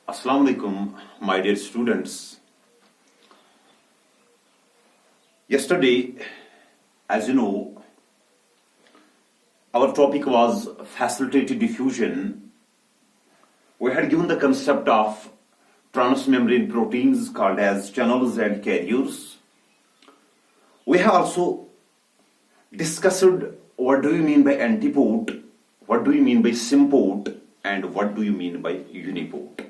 Assalamu alaikum, my dear students. Yesterday, as you know, our topic was facilitated diffusion. We had given the concept of transmembrane proteins called as channels and carriers. We have also discussed what do you mean by antipode, what do you mean by sympode, and what do you mean by unipode.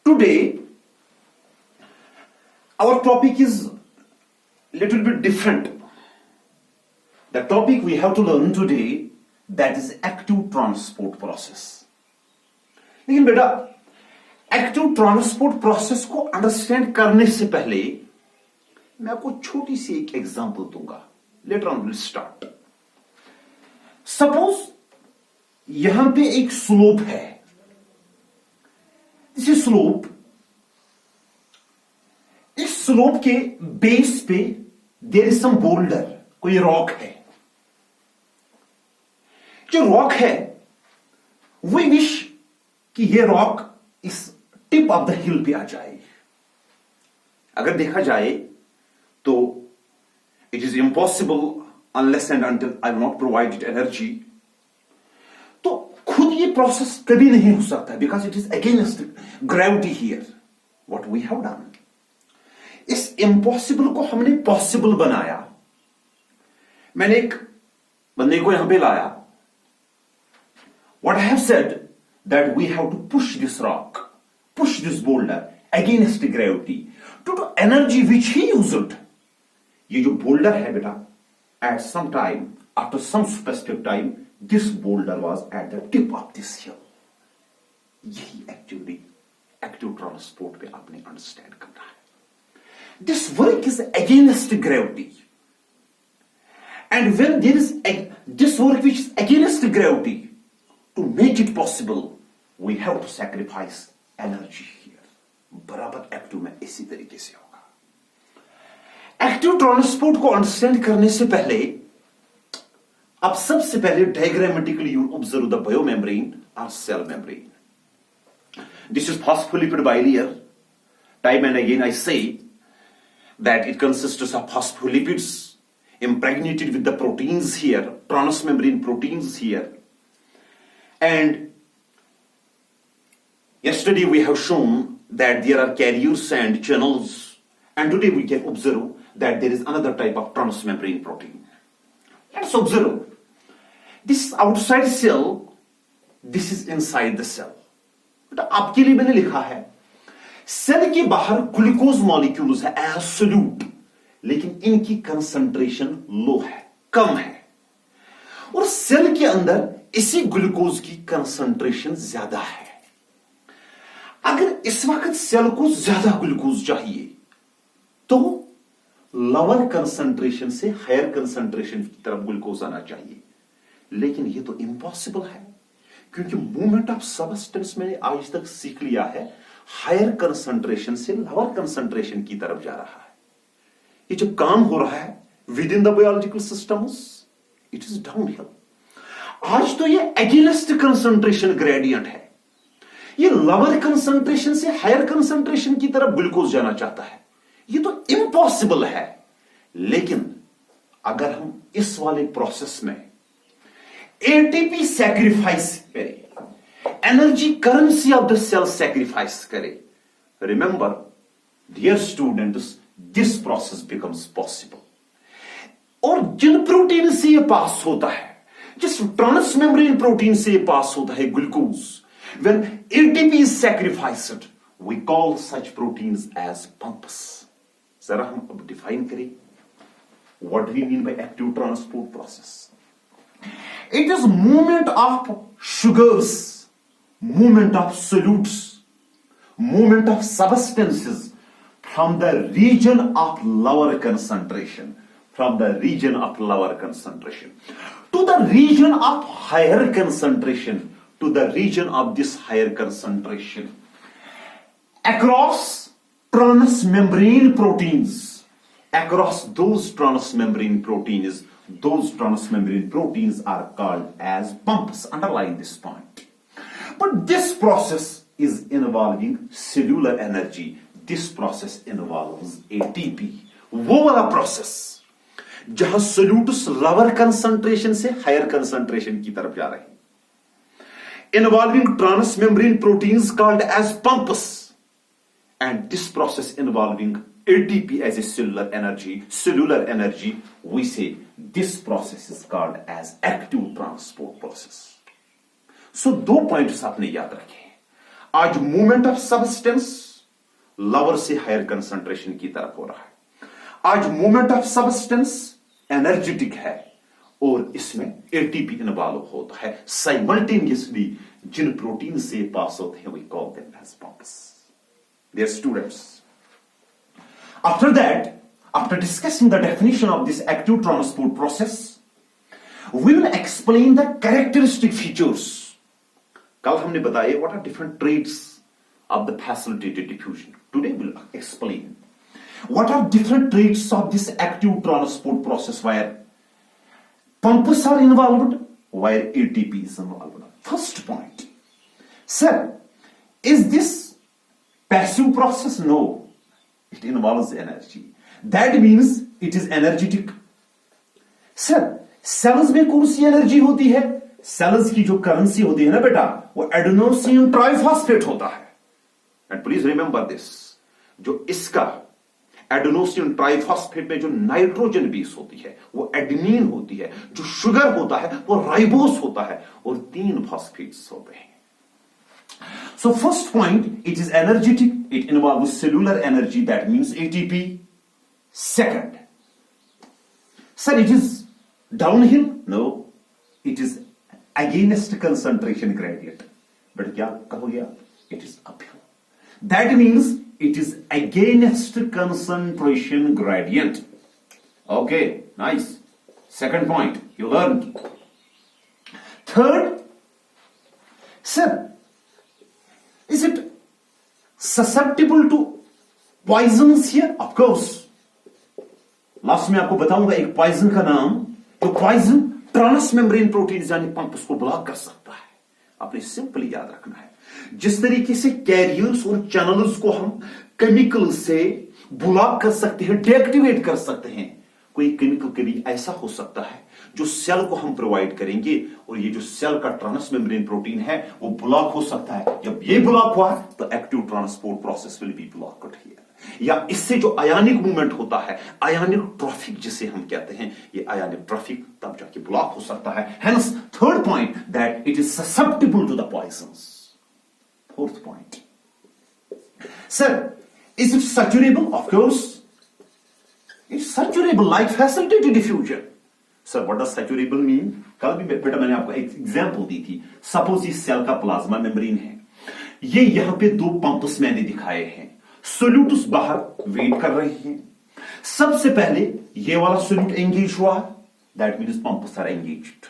Today, our topic is a little bit different. The topic we have to learn today, that is active transport process. लेकिन बेटा active transport process को understand करने से पहले मैं आपको छोटी सी एक एग्जांपल दूंगा. Later on will start. Suppose यहां पे एक स्लोप है. दिस स्लोप, इस स्लोप के बेस पे देयर इज सम बोल्डर, कोई रॉक है. जो रॉक है वी विश कि ये रॉक इस टिप ऑफ द हिल पे आ जाए. अगर देखा जाए तो it is impossible unless and until I will not provide it energy. तो खुद ये प्रोसेस कभी नहीं हो सकता because it is against gravity here. What we have done, इस इम्पॉसिबल को हमने पॉसिबल बनाया. मैंने एक बंदे को यहां पे लाया. What I have said that we have to push this rock, push this boulder against gravity to the energy which he used. ये जो boulder है बेटा, at some time, after some specific time, this boulder was at the tip of this hill. यही actually active transport पे आपने understand करना है. This work is against gravity. And when there is this work which is against gravity, to make it possible, we have to sacrifice energy here. बराबर active में इसी तरीके से होगा. एक्टिव ट्रांसपोर्ट को अंडरस्टैंड करने से पहले अब सबसे पहले diagrammatically you observe the biomembrane और cell membrane. This is phospholipid bilayer. Time and again I say that it consists of phospholipids impregnated with the proteins here, transmembrane proteins here. And yesterday we have shown that there are carriers and channels, and today we can observe that there is another type of transmembrane protein. Let's observe. This is outside cell, this is inside the cell. तो आपके लिए मैंने लिखा है cell के बाहर glucose molecules है as solute, लेकिन इनकी कंसंट्रेशन लो है, कम है. और सेल के अंदर इसी ग्लूकोज की कंसंट्रेशन ज्यादा है. अगर इस वक्त सेल को ज्यादा ग्लूकोज चाहिए तो लोअर कंसंट्रेशन से हायर कंसंट्रेशन की तरफ ग्लूकोज आना चाहिए. लेकिन ये तो इम्पॉसिबल है क्योंकि मूवमेंट ऑफ सबस्टेंस मैंने आज तक सीख लिया है हायर कंसंट्रेशन से लोअर कंसंट्रेशन की तरफ जा रहा है. ये जो काम हो रहा है with in the biological systems, it is downhill. आज तो ये अगेंस्ट कंसंट्रेशन ग्रेडियंट है. ये लोअर कंसंट्रेशन से हायर कंसंट्रेशन की तरफ ग्लूकोज जाना चाहता है. ये तो इम्पॉसिबल है. लेकिन अगर हम इस वाले प्रोसेस में एटीपी सैक्रिफाइस करें, energy currency of the cell sacrifice करें, remember dear students, this process becomes possible. और जिन प्रोटीन से ये पास होता है, जिस ट्रांसमेम्ब्रेन प्रोटीन से पास होता है glucose, when ATP is sacrificed, we call such proteins as pumps. जरा हम अब डिफाइन करें what do we mean by active transport process. It is movement of sugars, movement of solutes, movement of substances from the region of lower concentration, from the region of lower concentration to the region of higher concentration, to the region of this higher concentration, across transmembrane proteins, across those transmembrane proteins, those transmembrane proteins are called as pumps. Underline this point. But this process is involving cellular energy. This process involves ATP. वो वाला process जहां solutes lower concentration से higher concentration की तरफ जा रहे हैं, involving transmembrane proteins called as pumps, and this process involving ATP as a cellular energy, we say this process is called as active transport process. So दो points आपने याद रखे हैं. आज मूवमेंट ऑफ सब्सटेंस लोअर से higher concentration की तरफ हो रहा है. आज मूवमेंट ऑफ सब्सटेंस एनर्जेटिक है और इसमें एटीपी इन्वॉल्व होता है साइमल्टेनियसली. जिन प्रोटीन से पास होते हैं we call them as pumps. Dear students, after that, after discussing the definition of this active transport process, we will explain the characteristic features. कल हमने बताया what are different traits of the facilitated diffusion. Today we will explain what are different traits of this active transport process where pumps are involved, where ATP is involved. First point, sir, is this passive process? No, it involves energy. That means it is energetic. Sir, cells में कौन सी energy होती है? Sales की जो currency होती है ना बेटा, वो एडेनोसिन ट्राइफॉस्फेट होता है. एंड प्लीज रिमेंबर दिस, जो इसका एडेनोसिन ट्राइफॉस्फेट में जो नाइट्रोजन बेस होती है वो एडेनिन होती है, जो शुगर होता है वो राइबोस होता है, और 3 फॉस्फेट्स होते हैं. So first point, it is energetic. It involves cellular energy. That means ATP. Second, sir, it is downhill? No, it is against concentration gradient. But क्या कहोगे आप? It is uphill. That means it is against concentration gradient. Okay, nice. Second point, you learned. Third, sir, is it susceptible to poisons here? Of course. Last में आपको बताऊंगा एक poison का नाम, जो पॉइजन ट्रांसमेम्ब्रेन प्रोटीन यानी pumps को block कर सकता है. आपने सिंपली याद रखना है, जिस तरीके से कैरियर्स और चैनल्स को हम केमिकल से ब्लॉक कर सकते हैं, डीएक्टिवेट कर सकते हैं, कोई केमिकल कभी ऐसा हो सकता है जो सेल को हम प्रोवाइड करेंगे और ये जो सेल का ट्रांसमेम्ब्रेन प्रोटीन है वो ब्लॉक हो सकता है. जब ये ब्लॉक हुआ तो active transport process will be blocked here. या इससे जो आयनिक मूवमेंट होता है, आयनिक ट्रैफिक जिसे हम कहते हैं, ये आयनिक ट्रैफिक तब जाके ब्लॉक हो सकता है. Hence third point, that it is susceptible to the poisons. Fourth point, sir, is it saturable? Of course it's saturable like facilitated diffusion. Sir, what does saturable mean? कल भी बेटा मैंने आपको एक एग्जांपल दी थी. सपोज इस सेल का plasma membrane है, ये यहां पे 2 पंप्स मैंने दिखाए हैं. सोल्यूट्स बाहर वेट कर रहे हैं. सबसे पहले ये वाला सोल्यूट एंगेज हुआ, that means pumps are engaged.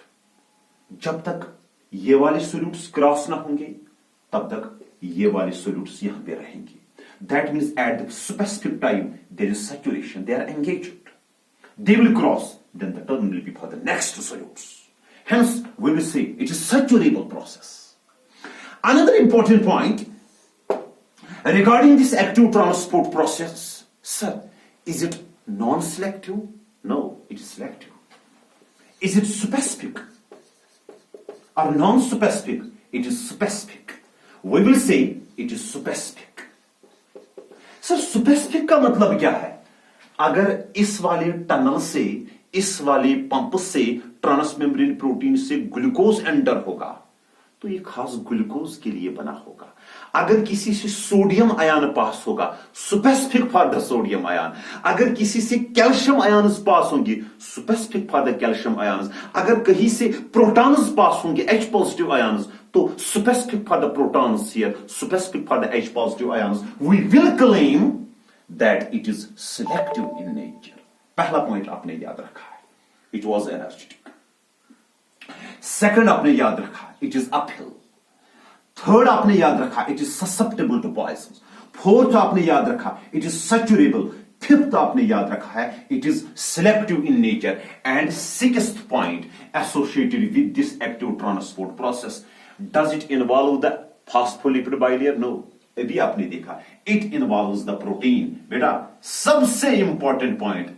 जब तक ये वाले सोल्यूट्स क्रॉस ना होंगे तब तक ये वाले सोल्यूट्स यहां पे रहेंगे. That means at the specific time there is saturation, they are engaged, they will cross, then the turn will be for the next solutes. Hence, we will say it is saturable process. Another important point regarding this active transport process, sir, is it non-selective? No, it is selective. Is it specific or non-specific? It is specific. We will say it is specific. Sir, specific का मतलब क्या है? अगर इस वाले tunnel से, इस वाले पंप से ट्रांसमेम्ब्रेन प्रोटीन से ग्लूकोज एंटर होगा तो ये खास ग्लूकोज के लिए बना होगा. अगर किसी से सोडियम आयन पास होगा, specific for the sodium ion. अगर किसी से कैल्शियम आयन्स पास होंगे, specific for the calcium ions. अगर कहीं से प्रोटॉन्स पास होंगे, H पॉजिटिव आयन्स, तो specific for the protons here, specific for the H positive ions. We will claim that it is selective in nature. पहला point आपने याद रखा है, it was energetic. Second आपने याद रखा, it is uphill. Third आपने याद रखा, it is susceptible to poisons. Fourth आपने याद रखा, it is saturable. Fifth आपने याद रखा है, it is selective in nature. And sixth point associated with this active transport process, does it involve the Phospholipid bilayer? No. अभी आपने देखा, it involves the protein. बेटा सबसे important point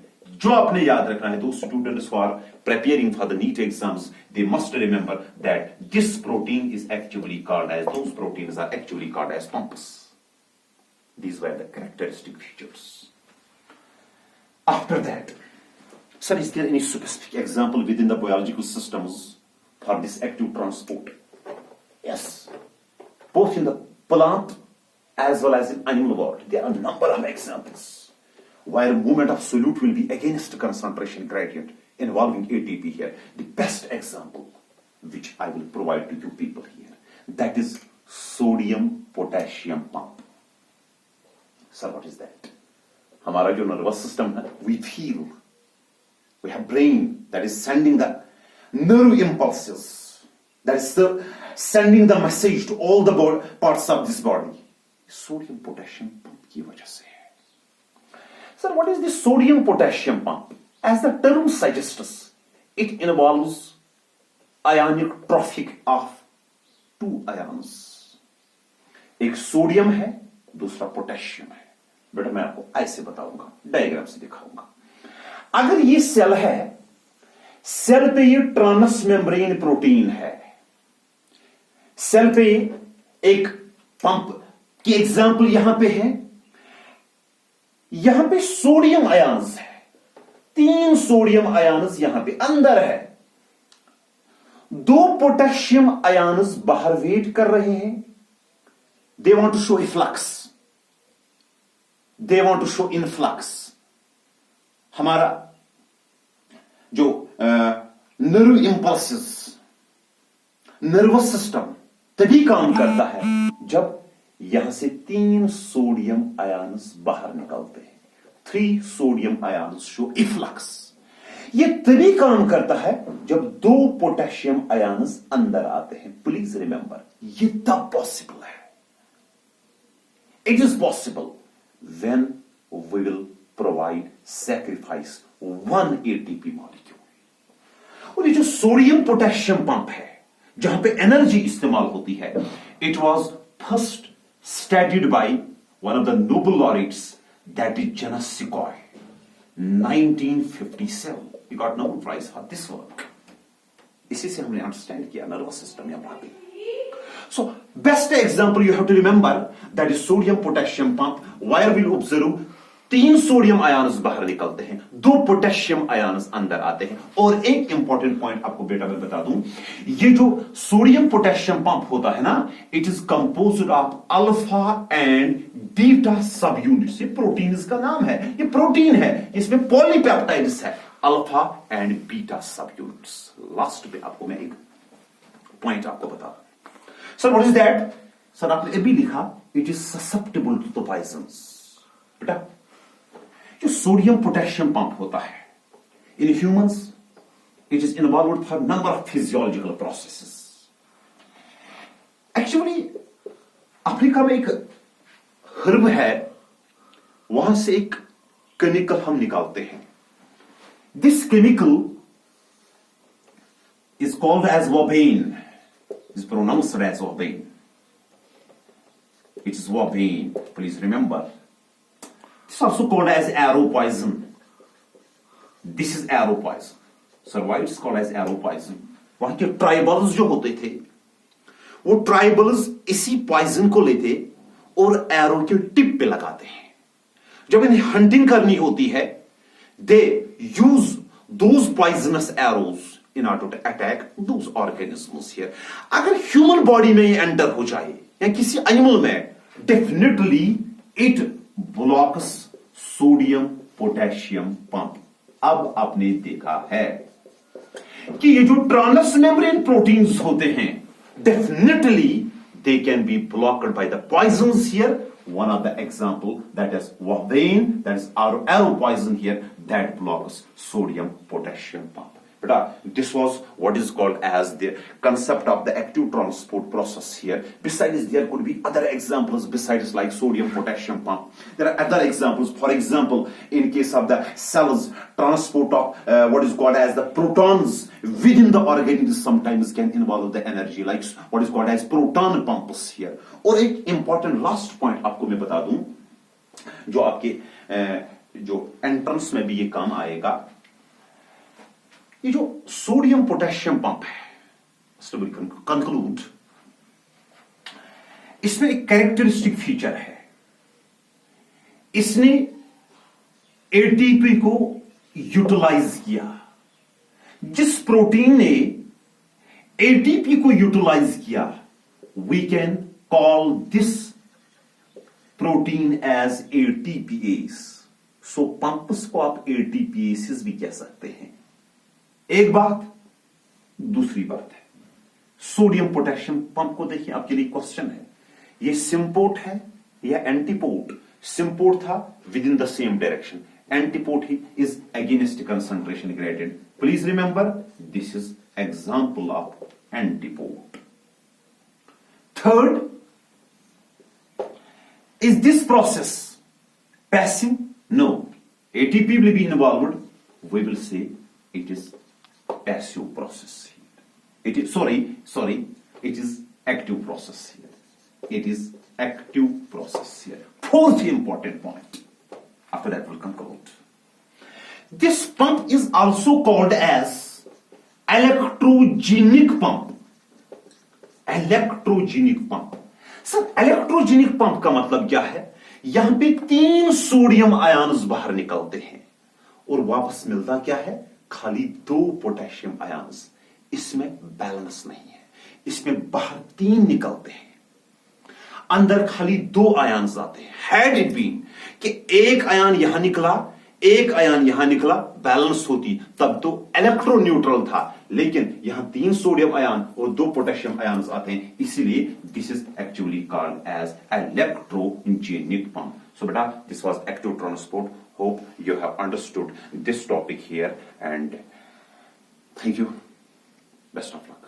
जो आपने याद रखना है, those students who are preparing for the NEET exams, they must remember that this protein is actually called as, those proteins are actually called as pumps. These were the characteristic features. After that, sir, is there any specific example within the biological systems for this active transport? Yes. Both in the plant as well as in animal world, there are a number of examples where movement of solute will be against concentration gradient involving ATP here. The best example which I will provide to you people here, that is sodium potassium pump. Sir, what is that? हमारा जो nervous system है, we feel, we have brain that is sending the nerve impulses, that is sending the message to all the parts of this body. Sodium potassium pump की वजह से है. Sir, what is this sodium potassium pump? As the term suggests, it involves ionic traffic of two ions. एक sodium है, दूसरा potassium है. बेटा मैं आपको ऐसे बताऊंगा, डायग्राम से दिखाऊंगा. अगर ये सेल है, सेल पे ये ट्रांस मेम्ब्रेन प्रोटीन है, सेल पे एक पंप की एग्जांपल यहां पे है, यहां पे सोडियम आयंस है, 3 सोडियम आयंस यहां पे अंदर है, 2 पोटेशियम आयंस बाहर वेट कर रहे हैं. They want to show efflux, they want to show influx. हमारा जो नर्व इंपल्सेस, नर्वस सिस्टम तभी काम करता है जब यहां से 3 सोडियम आयंस बाहर निकलते हैं. 3 सोडियम आयंस शो इफ्लक्स. ये तभी काम करता है जब 2 पोटेशियम आयंस अंदर आते हैं. प्लीज रिमेंबर, ये तब पॉसिबल है. It is possible when we will provide sacrifice 1 ATP molecule. और ये जो सोडियम पोटेशियम पंप है जहां पे एनर्जी इस्तेमाल होती है, it was first studied by one of the Nobel laureates, that is Jonas Sequoia, 1957. He got Nobel Prize for this work. इसी से हमने अंडरस्टैंड किया नर्वस सिस्टम या बाकी. So, best example you have to remember, that is sodium potassium pump, where we'll observe 3 sodium ions बाहर निकलते हैं, 2 potassium ions अंदर आते हैं. और एक इंपॉर्टेंट पॉइंट आपको बेटा मैं बता दूं, ये जो सोडियम पोटेशियम पंप होता है ना, it is composed of alpha and beta subunits. ये प्रोटीन का नाम है, ये प्रोटीन है, इसमें पॉलीपेप्टाइड्स है, alpha and beta subunits. Last में आपको मैं एक पॉइंट आपको बता. Sir what is that? Sir आपने अभी लिखा, it is susceptible to the poisons. बेटा जो सोडियम पोटेशियम पंप होता है, in humans it is involved for number of physiological processes. Actually Africa में एक हर्ब है, वहां से एक केमिकल हम निकालते हैं. This chemical is called as Ouabain. Is pronounced as Ouabain. It is Ouabain. Please remember. This is also called as arrow poison. This is arrow poison. Sir, why it's called as arrow poison? वहां के tribals जो होते थे, वो tribals इसी poison को लेते और एरो के टिप पे लगाते हैं. जब इन्हें हंटिंग करनी होती है, they use those poisonous arrows in order to attack those organisms here. अगर ह्यूमन बॉडी में ये एंटर हो जाए या किसी एनिमल में, definitely it blocks sodium potassium pump. अब आपने देखा है कि ये जो ट्रांस मेम्ब्रेन प्रोटीन्स होते हैं, definitely they can be blocked by the poisons here. One of the example, that is Ouabain, that is arrow poison here, that blocks sodium potassium pump. This was what is called as the concept of the active transport process here. Besides, there could be other examples besides like sodium potassium pump. There are other examples. For example, in case of the cells, transport of what is called as the protons within the organism sometimes can involve the energy, like what is called as proton pumps here. और एक important last point आपको मैं बता दूं, जो आपके जो entrance में भी ये काम आएगा. ये जो सोडियम पोटेशियम पंप है, कंक्लूड, इसमें एक कैरेक्टरिस्टिक फीचर है. इसने एटीपी को यूटिलाइज किया. जिस प्रोटीन ने एटीपी को यूटिलाइज किया, we can call this protein as ATPase. So pumps को आप एटीपीएस भी कह सकते हैं. एक बात. दूसरी बात है, सोडियम पोटेशियम पंप को देखिए, आपके लिए क्वेश्चन है, ये सिंपोर्ट है या एंटीपोर्ट? सिंपोर्ट था with in the same direction, antiport he is against concentration gradient. Please remember, this is example of antiport. Third, is this process passive? No. ATP will be involved. We will say it is passive process here. It is sorry. It is active process here. It is active process here. Fourth important point. After that, we'll conclude. This pump is also called as electrogenic pump. Electrogenic pump. Sir, electrogenic pump का मतलब क्या है? यहां पे 3 sodium ions बाहर निकलते हैं और वापस मिलता क्या है? खाली 2 पोटेशियम आयन्स. इसमें बैलेंस नहीं है. इसमें बाहर 3 निकलते हैं, अंदर खाली 2 आयन्स आते हैं. हैड इट बीन कि एक आयन यहां निकला, एक आयन यहां निकला, बैलेंस होती, तब तो इलेक्ट्रो न्यूट्रल था. लेकिन यहां 3 सोडियम आयन और 2 पोटेशियम आयन्स आते हैं, इसीलिए this is actually called as electrogenic pump. So बेटा, this was active transport. Hope you have understood this topic here and thank you. Best of luck.